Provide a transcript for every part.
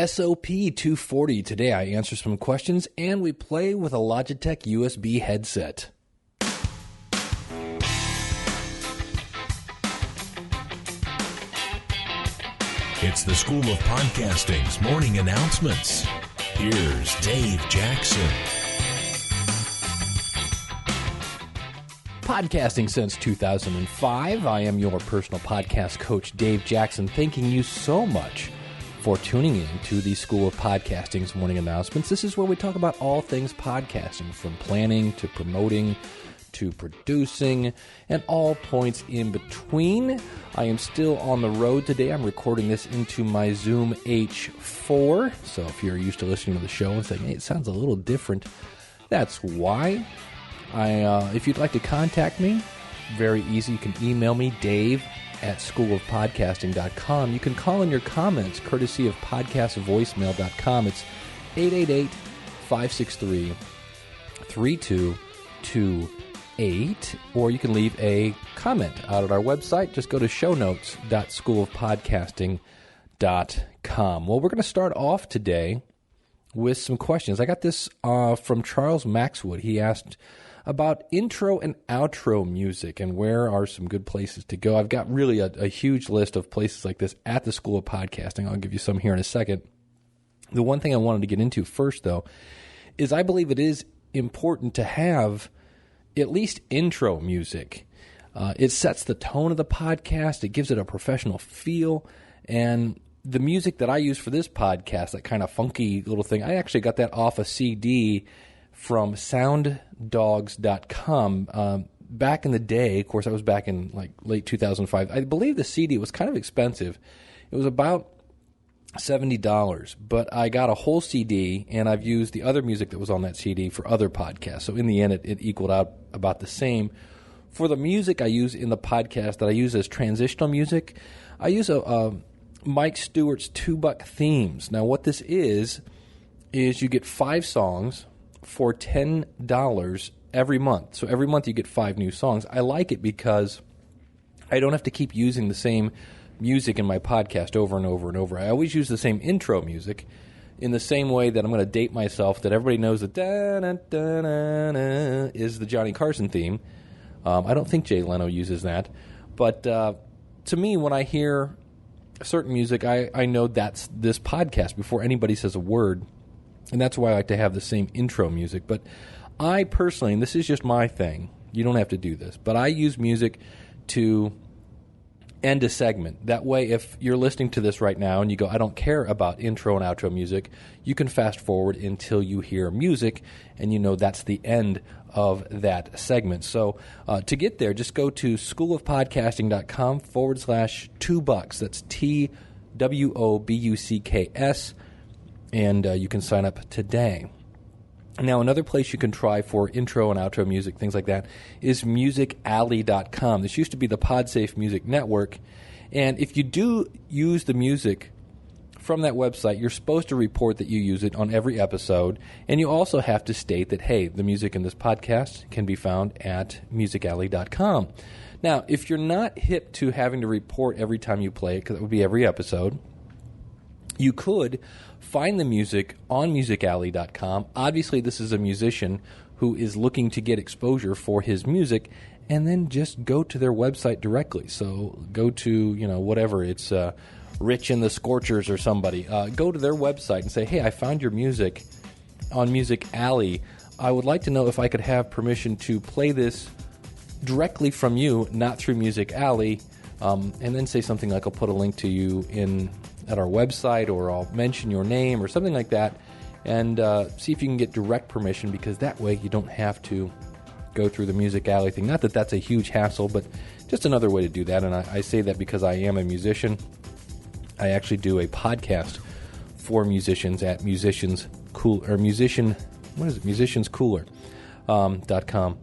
SOP 240. Today I answer some questions and we play with a Logitech USB headset. It's the School of Podcasting's morning announcements. Here's Dave Jackson. Podcasting since 2005. I am your personal podcast coach, Dave Jackson, thanking you so much for tuning in to the School of Podcasting's morning announcements. This is where we talk about all things podcasting, from planning to promoting to producing and all points in between. I am still on the road today. I'm recording this into my Zoom H4. So if you're used to listening to the show and saying, hey, it sounds a little different, that's why. If you'd like to contact me, very easy. You can email me, dave@schoolofpodcasting.com. You can call in your comments, courtesy of podcastvoicemail.com. It's 888-563-3228. Or you can leave a comment out at our website. Just go to shownotes.schoolofpodcasting.com. Well, we're going to start off today with some questions. I got this from Charles Maxwood. He asked about intro and outro music and where are some good places to go. I've got really a huge list of places like this at the School of Podcasting. I'll give you some here in a second. The one thing I wanted to get into first, though, is I believe it is important to have at least intro music. It sets the tone of the podcast. It gives it a professional feel. And the music that I use for this podcast, that kind of funky little thing, I actually got that off a CD from sounddogs.com. Back in the day, of course, I was back in like late 2005. I believe the CD was kind of expensive. It was about $70, but I got a whole CD, and I've used the other music that was on that CD for other podcasts. So in the end, it equaled out about the same. For the music I use in the podcast that I use as transitional music, I use Mike Stewart's $2 themes. Now, what this is you get 5 songs for $10 every month. So every month you get 5 new songs. I like it because I don't have to keep using the same music in my podcast over and over and over. I always use the same intro music in the same way that I'm going to date myself, that everybody knows that da-da-da-da-da is the Johnny Carson theme. I don't think Jay Leno uses that. But to me, when I hear certain music, I know that's this podcast before anybody says a word. And that's why I like to have the same intro music. But I personally, and this is just my thing, you don't have to do this, but I use music to end a segment. That way, if you're listening to this right now and you go, I don't care about intro and outro music, you can fast forward until you hear music, and you know that's the end of that segment. So to get there, just go to schoolofpodcasting.com/$2. That's TWOBUCKS. And you can sign up today. Now, another place you can try for intro and outro music, things like that, is musicalley.com. This used to be the PodSafe Music Network. And if you do use the music from that website, you're supposed to report that you use it on every episode. And you also have to state that, hey, the music in this podcast can be found at musicalley.com. Now, if you're not hip to having to report every time you play it, because it would be every episode, you could find the music on musicalley.com. Obviously, this is a musician who is looking to get exposure for his music, and then just go to their website directly. So go to, whatever, it's Rich and the Scorchers or somebody. Go to their website and say, hey, I found your music on Music Alley. I would like to know if I could have permission to play this directly from you, not through Music Alley, and then say something like, I'll put a link to you at our website, or I'll mention your name or something like that, and see if you can get direct permission, because that way you don't have to go through the Music Alley thing. Not that that's a huge hassle, but just another way to do that. And I say that because I am a musician. I actually do a podcast for musicians at musicianscooler.com.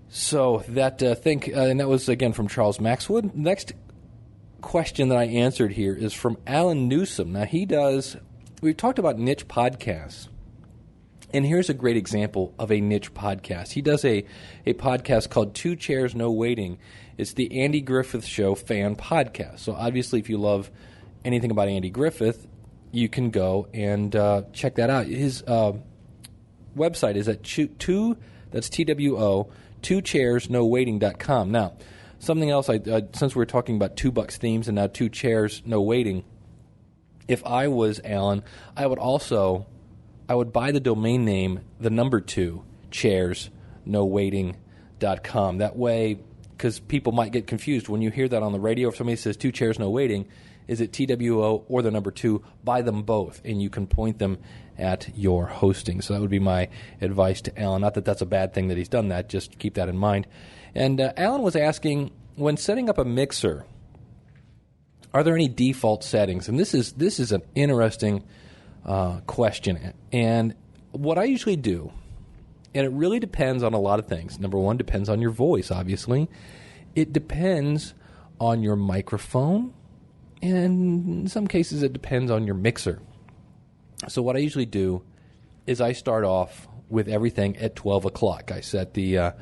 So that and that was again from Charles Maxwood. Next question that I answered here is from Alan Newsom. Now we've talked about niche podcasts, and here's a great example of a niche podcast. He does a podcast called Two Chairs No Waiting. It's the Andy Griffith Show fan podcast. So obviously, if you love anything about Andy Griffith, you can go and check that out. His website is at that's TWO, 2chairsnowaiting.com. Now, something else, since we're talking about $2 themes and now 2 chairs, no waiting, if I was Alan, I would buy the domain name, the number 2, chairsnowaiting.com. That way, because people might get confused when you hear that on the radio, if somebody says 2 chairs, no waiting, is it TWO or the number 2? Buy them both, and you can point them at your hosting. So that would be my advice to Alan. Not that that's a bad thing that he's done that, just keep that in mind. And Alan was asking, when setting up a mixer, are there any default settings? And this is an interesting question. And what I usually do, and it really depends on a lot of things. Number one, depends on your voice, obviously. It depends on your microphone. And in some cases, it depends on your mixer. So what I usually do is I start off with everything at 12 o'clock. I set the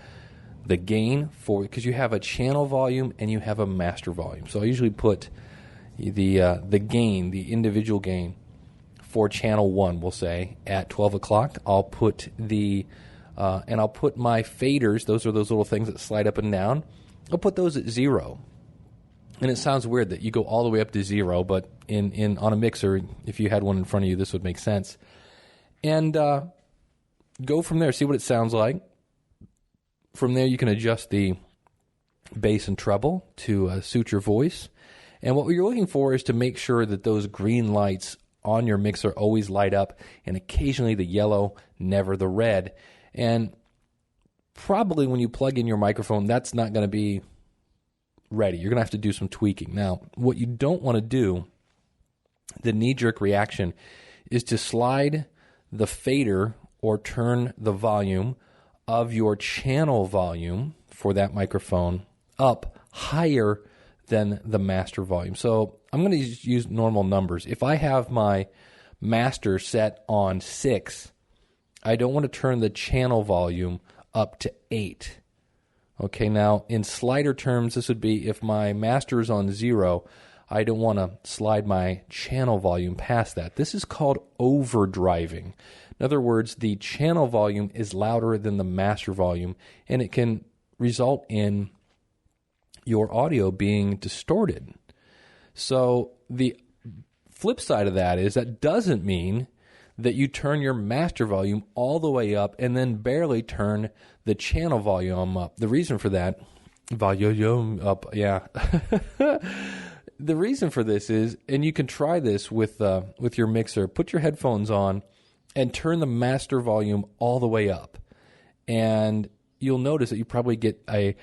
gain for, because you have a channel volume and you have a master volume. So I usually put the gain, the individual gain for channel 1, we'll say, at 12 o'clock. I'll put and I'll put my faders, those are those little things that slide up and down, I'll put those at 0. And it sounds weird that you go all the way up to 0, but on a mixer, if you had one in front of you, this would make sense. And go from there, see what it sounds like. From there, you can adjust the bass and treble to suit your voice. And what you're looking for is to make sure that those green lights on your mixer always light up, and occasionally the yellow, never the red. And probably when you plug in your microphone, that's not going to be ready. You're going to have to do some tweaking. Now, what you don't want to do, the knee-jerk reaction, is to slide the fader or turn the volume of your channel volume for that microphone up higher than the master volume. So I'm going to use normal numbers. If I have my master set on 6, I don't want to turn the channel volume up to 8. Okay, now in slider terms, this would be if my master is on 0, I don't want to slide my channel volume past that. This is called overdriving. In other words, the channel volume is louder than the master volume, and it can result in your audio being distorted. So the flip side of that is that doesn't mean that you turn your master volume all the way up and then barely turn the channel volume up. The reason for that, volume up, yeah. The reason for this is, and you can try this with your mixer, put your headphones on and turn the master volume all the way up. And you'll notice that you probably get a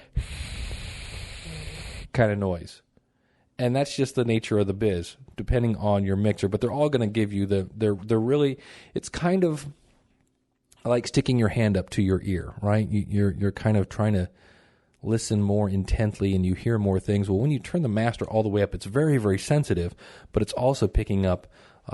kind of noise. And that's just the nature of the biz, depending on your mixer. But they're all going to give you they're really, it's kind of like sticking your hand up to your ear, right? You're kind of trying to listen more intently and you hear more things. Well, when you turn the master all the way up, it's very, very sensitive, but it's also picking up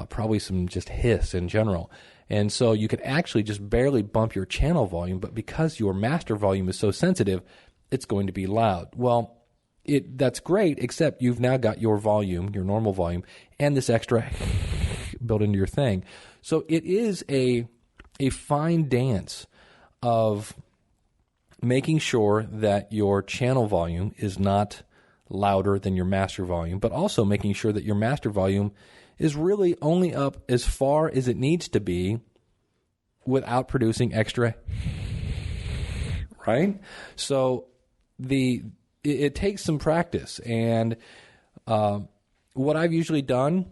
probably some just hiss in general. And so you can actually just barely bump your channel volume, but because your master volume is so sensitive, it's going to be loud. Well, that's great, except you've now got your volume, your normal volume, and this extra built into your thing. So it is a fine dance of making sure that your channel volume is not louder than your master volume, but also making sure that your master volume is really only up as far as it needs to be without producing extra, right? So it takes some practice, and what I've usually done,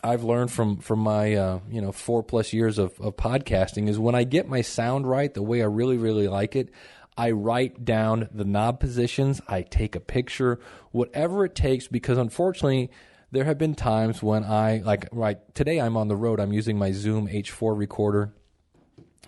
I've learned from my 4+ years of podcasting, is when I get my sound right, the way I really, really like it, I write down the knob positions, I take a picture, whatever it takes, because unfortunately, there have been times when today I'm on the road, I'm using my Zoom H4 recorder,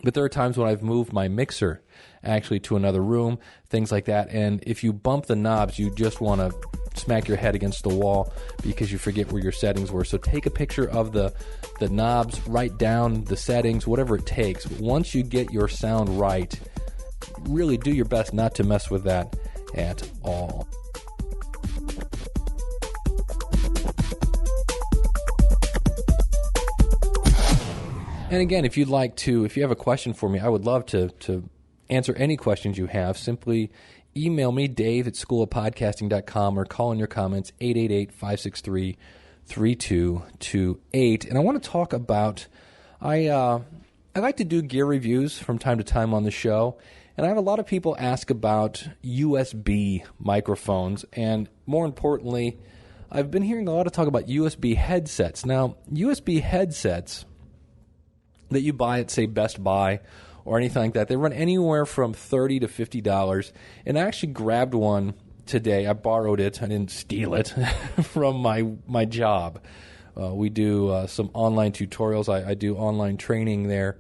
but there are times when I've moved my mixer actually to another room, things like that, and if you bump the knobs, you just want to smack your head against the wall because you forget where your settings were. So take a picture of the knobs, write down the settings, whatever it takes. But once you get your sound right, really do your best not to mess with that at all. And again, if you have a question for me, I would love to answer any questions you have. Simply email me, dave@schoolofpodcasting.com, or call in your comments, 888-563-3228. And I want to talk about, I like to do gear reviews from time to time on the show, and I have a lot of people ask about USB microphones, and more importantly, I've been hearing a lot of talk about USB headsets. Now, USB headsets that you buy at, say, Best Buy or anything like that, they run anywhere from $30 to $50. And I actually grabbed one today. I borrowed it. I didn't steal it from my job. We do some online tutorials. I do online training there.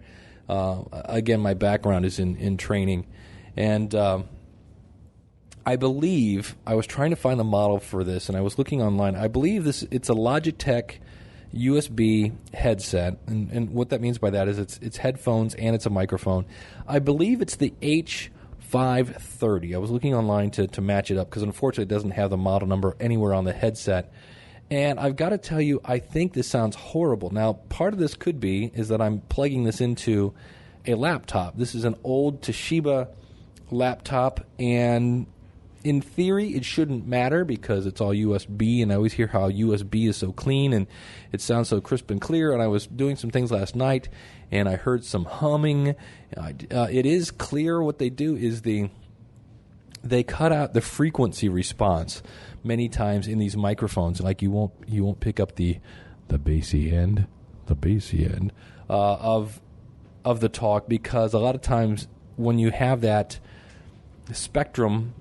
Again, my background is in training. And I believe, I was trying to find the model for this, and I was looking online. I believe it's a Logitech USB headset, and what that means by that is it's headphones and it's a microphone. I believe it's the H530. I was looking online to match it up because unfortunately it doesn't have the model number anywhere on the headset. And I've got to tell you, I think this sounds horrible. Now, part of this could be is that I'm plugging this into a laptop. This is an old Toshiba laptop, and in theory, it shouldn't matter because it's all USB, and I always hear how USB is so clean and it sounds so crisp and clear. And I was doing some things last night, and I heard some humming. It is clear. What they do is they cut out the frequency response many times in these microphones. Like you won't pick up the bassy end of the talk, because a lot of times when you have that spectrum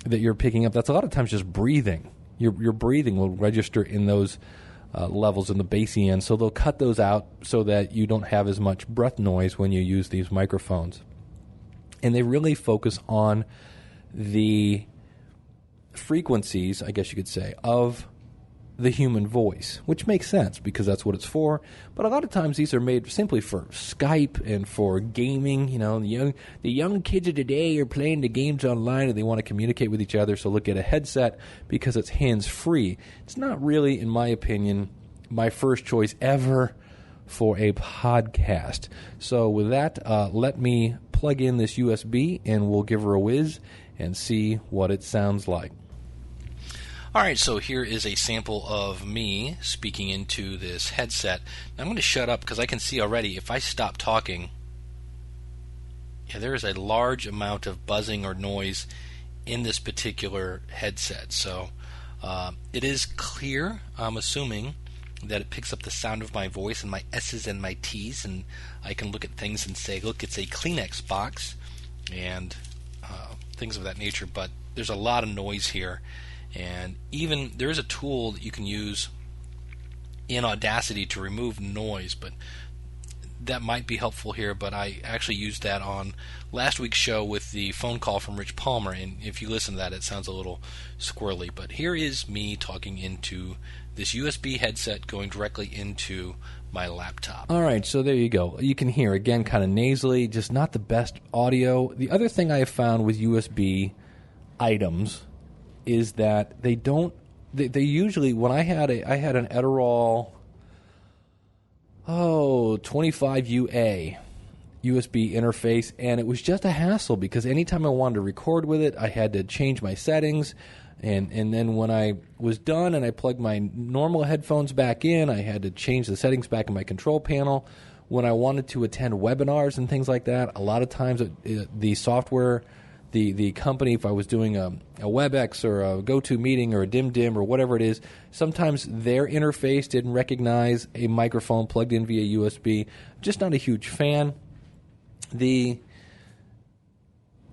that you're picking up, that's a lot of times just breathing. Your breathing will register in those levels in the bassy end, so they'll cut those out so that you don't have as much breath noise when you use these microphones. And they really focus on the frequencies, I guess you could say, of the human voice, which makes sense because that's what it's for. But a lot of times these are made simply for Skype and for gaming. You know, the young kids of today are playing the games online and they want to communicate with each other, so look at a headset because it's hands-free. It's not really, in my opinion, my first choice ever for a podcast. So with that, let me plug in this USB and we'll give her a whiz and see what it sounds like. All right, so here is a sample of me speaking into this headset. Now I'm going to shut up because I can see already if I stop talking, there is a large amount of buzzing or noise in this particular headset. So it is clear. I'm assuming that it picks up the sound of my voice and my S's and my T's, and I can look at things and say, look, it's a Kleenex box and things of that nature. But there's a lot of noise here. And even there is a tool that you can use in Audacity to remove noise, but that might be helpful here. But I actually used that on last week's show with the phone call from Rich Palmer, and if you listen to that, it sounds a little squirrely. But here is me talking into this USB headset going directly into my laptop. All right, so there you go. You can hear, again, kind of nasally, just not the best audio. The other thing I have found with USB items is that they usually, when I had an Edirol 25UA USB interface, and it was just a hassle because anytime I wanted to record with it, I had to change my settings, and then when I was done and I plugged my normal headphones back in, I had to change the settings back in my control panel. When I wanted to attend webinars and things like that, a lot of times the software, the company, if I was doing a WebEx or a GoToMeeting or a DimDim or whatever it is, sometimes their interface didn't recognize a microphone plugged in via USB. Just not a huge fan.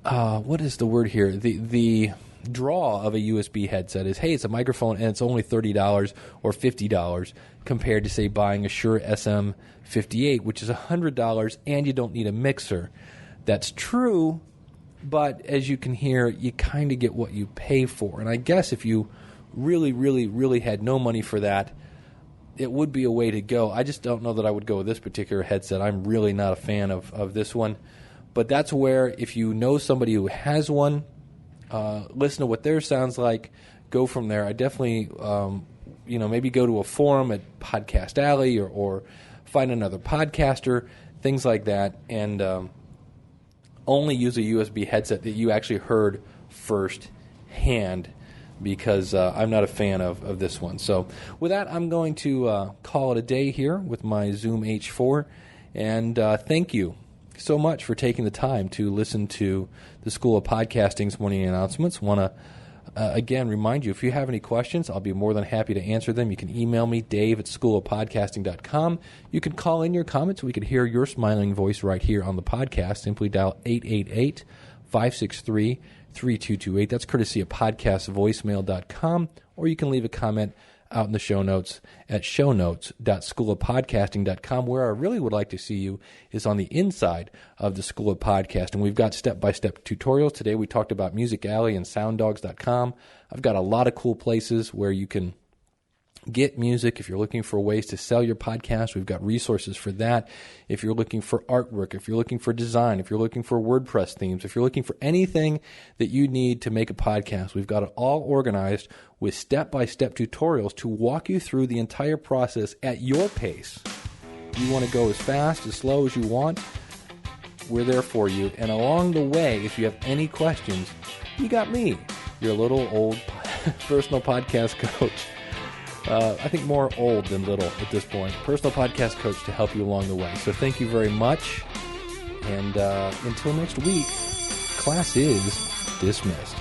What is the word here? The draw of a USB headset is, hey, it's a microphone and it's only $30 or $50 compared to, say, buying a Shure SM58, which is $100, and you don't need a mixer. That's true. But as you can hear, you kind of get what you pay for. And I guess if you really, really, really had no money for that, it would be a way to go. I just don't know that I would go with this particular headset. I'm really not a fan of this one. But that's where, if you know somebody who has one, listen to what theirs sounds like, go from there. I definitely, maybe go to a forum at Podcast Alley or find another podcaster, things like that, and only use a USB headset that you actually heard first hand, because I'm not a fan of this one. So with that, I'm going to call it a day here with my Zoom H4, and thank you so much for taking the time to listen to the School of Podcasting's morning announcements. Want to again remind you, if you have any questions, I'll be more than happy to answer them. You can email me, dave@schoolofpodcasting.com. You can call in your comments. We could hear your smiling voice right here on the podcast. Simply dial 888-563-3228. That's courtesy of podcastvoicemail.com, or you can leave a comment out in the show notes at shownotes.schoolofpodcasting.com. Where I really would like to see you is on the inside of the School of Podcasting. We've got step-by-step tutorials. Today we talked about Music Alley and sounddogs.com. I've got a lot of cool places where you can get music. If you're looking for ways to sell your podcast, we've got resources for that. If you're looking for artwork, if you're looking for design, if you're looking for WordPress themes, if you're looking for anything that you need to make a podcast, we've got it all organized with step-by-step tutorials to walk you through the entire process at your pace. You want to go as fast, as slow as you want, we're there for you. And along the way, if you have any questions, you got me, your little old personal podcast coach. I think more old than little at this point. Personal podcast coach to help you along the way. So thank you very much. And until next week, class is dismissed.